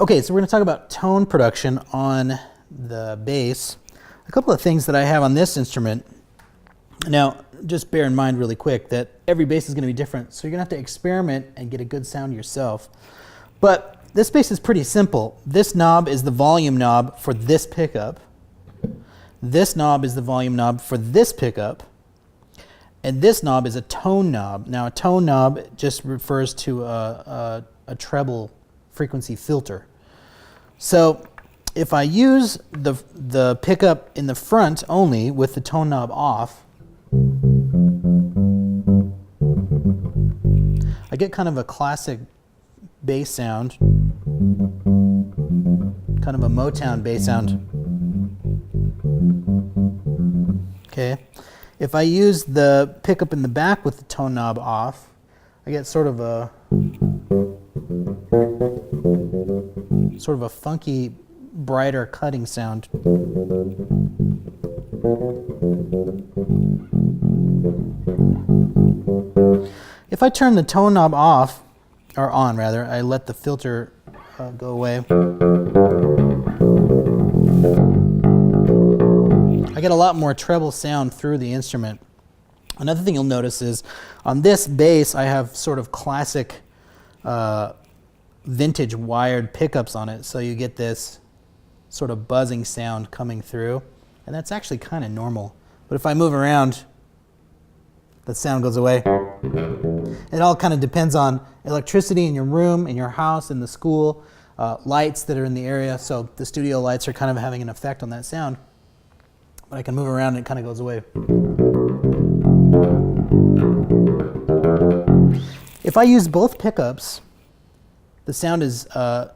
Okay, so we're going to talk about tone production on the bass. A couple of things that I have on this instrument. Now, just bear in mind really quick that every bass is going to be different, so you're going to have to experiment and get a good sound yourself. But this bass is pretty simple. This knob is the volume knob for this pickup. This knob is the volume knob for this pickup. And this knob is a tone knob. Now, a tone knob just refers to a treble frequency filter. So if I use the pickup in the front only with the tone knob off, I get kind of a classic bass sound, kind of a Motown bass sound. Okay. If I use the pickup in the back with the tone knob off, I get sort of a funky, brighter cutting sound. If I turn the tone knob off, or on rather, I let the filter go away, I get a lot more treble sound through the instrument. Another thing you'll notice is on this bass I have sort of classic vintage wired pickups on it, so you get this sort of buzzing sound coming through, and that's actually kind of normal. But if I move around, the sound goes away. It all kind of depends on electricity in your room, in your house, in the school, lights that are in the area, so the studio lights are kind of having an effect on that sound. But I can move around and it kind of goes away. If I use both pickups, the sound is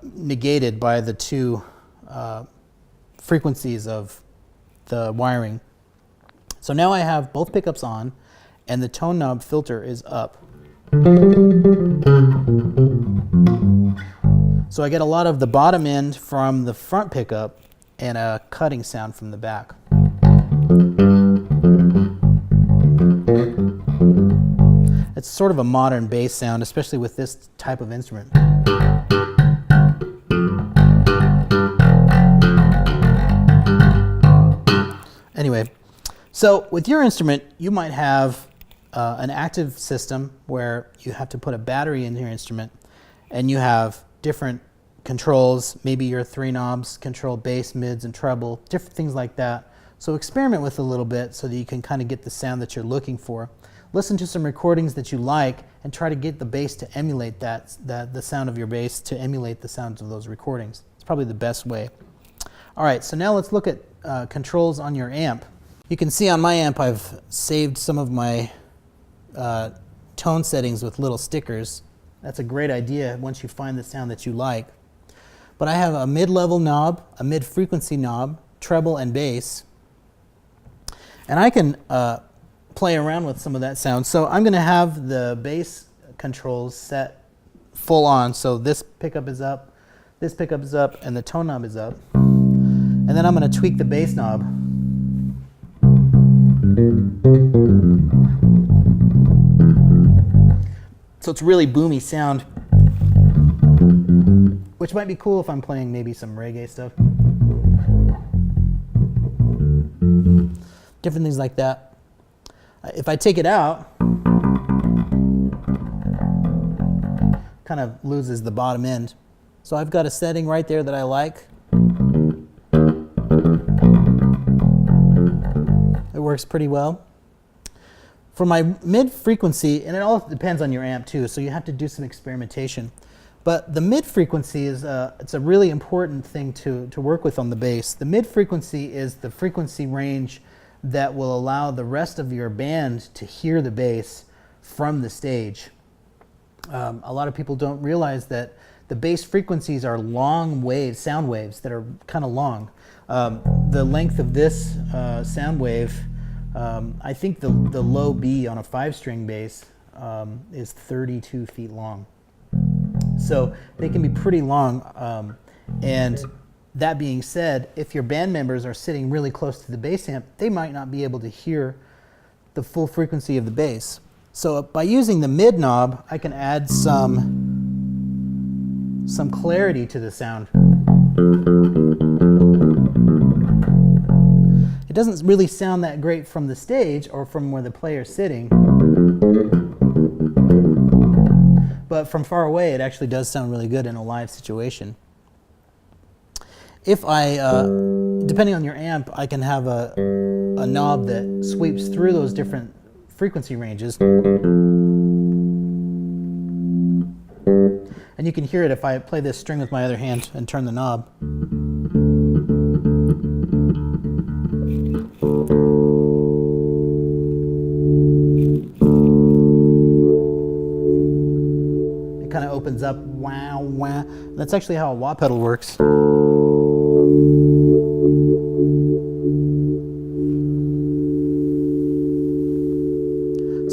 negated by the two frequencies of the wiring. So now I have both pickups on and the tone knob filter is up. So I get a lot of the bottom end from the front pickup and a cutting sound from the back. It's sort of a modern bass sound, especially with this type of instrument. Anyway, so with your instrument, you might have an active system where you have to put a battery in your instrument, and you have different controls. Maybe your 3 knobs control bass, mids, and treble, different things like that. So experiment with a little bit so that you can kind of get the sound that you're looking for. Listen to some recordings that you like and try to get the bass to emulate the sound of your bass to emulate the sounds of those recordings. It's probably the best way. All right, so now let's look at controls on your amp. You can see on my amp I've saved some of my tone settings with little stickers. That's a great idea once you find the sound that you like. But I have a mid-level knob, a mid-frequency knob, treble and bass. And I can play around with some of that sound. So I'm going to have the bass controls set full on. So this pickup is up, and the tone knob is up. And then I'm going to tweak the bass knob. So it's really boomy sound, which might be cool if I'm playing maybe some reggae stuff. Different things like that. If I take it out, kind of loses the bottom end. So I've got a setting right there that I like. It works pretty well. For my mid-frequency, and it all depends on your amp too, so you have to do some experimentation. But the mid-frequency is it's a really important thing to work with on the bass. The mid-frequency is the frequency range that will allow the rest of your band to hear the bass from the stage. A lot of people don't realize that the bass frequencies are long waves, sound waves that are kind of long. The length of this sound wave, I think the low B on a 5-string bass is 32 feet long. So they can be pretty long. And that being said, if your band members are sitting really close to the bass amp, they might not be able to hear the full frequency of the bass. So by using the mid knob, I can add some some clarity to the sound. It doesn't really sound that great from the stage or from where the player's sitting, but from far away it actually does sound really good in a live situation. If I, depending on your amp, I can have a knob that sweeps through those different frequency ranges. And you can hear it if I play this string with my other hand and turn the knob. It kind of opens up, wow, wow. That's actually how a wah pedal works.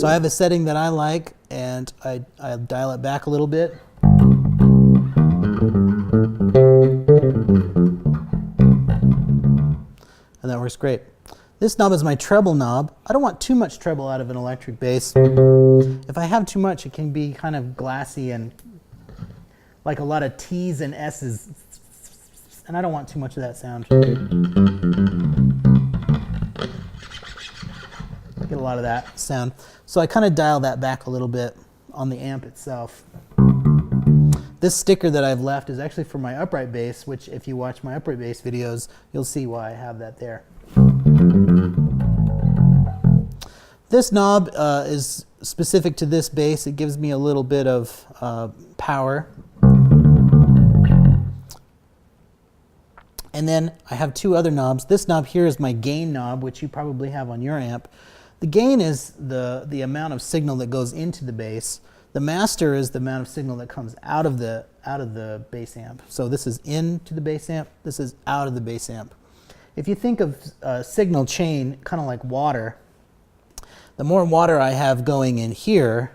So I have a setting that I like, and I dial it back a little bit. And that works great. This knob is my treble knob. I don't want too much treble out of an electric bass. If I have too much, it can be kind of glassy and like a lot of T's and S's. And I don't want too much of that sound. Get a lot of that sound. So I kind of dial that back a little bit on the amp itself. This sticker that I've left is actually for my upright bass, which if you watch my upright bass videos, you'll see why I have that there. This knob is specific to this bass. It gives me a little bit of power. And then I have two other knobs. This knob here is my gain knob, which you probably have on your amp. The gain is the amount of signal that goes into the bass. The master is the amount of signal that comes out of the bass amp. So this is into the bass amp, this is out of the bass amp. If you think of a signal chain kind of like water, the more water I have going in here,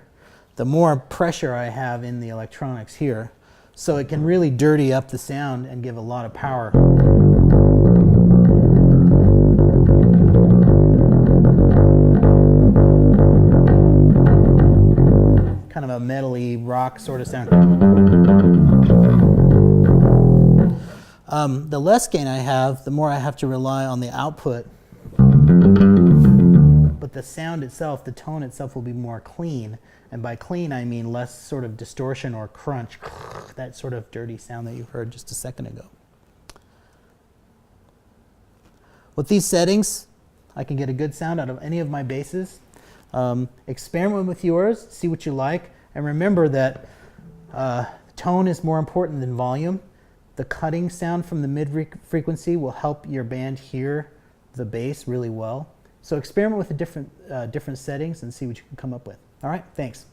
the more pressure I have in the electronics here. So it can really dirty up the sound and give a lot of power. Kind of a metal-y rock sort of sound. The less gain I have, the more I have to rely on the output. But the sound itself, the tone itself will be more clean. And by clean, I mean less sort of distortion or crunch, that sort of dirty sound that you heard just a second ago. With these settings, I can get a good sound out of any of my basses. Experiment with yours, see what you like, and remember that tone is more important than volume. The cutting sound from the mid-frequency will help your band hear the bass really well. So experiment with the different settings and see what you can come up with. All right, thanks.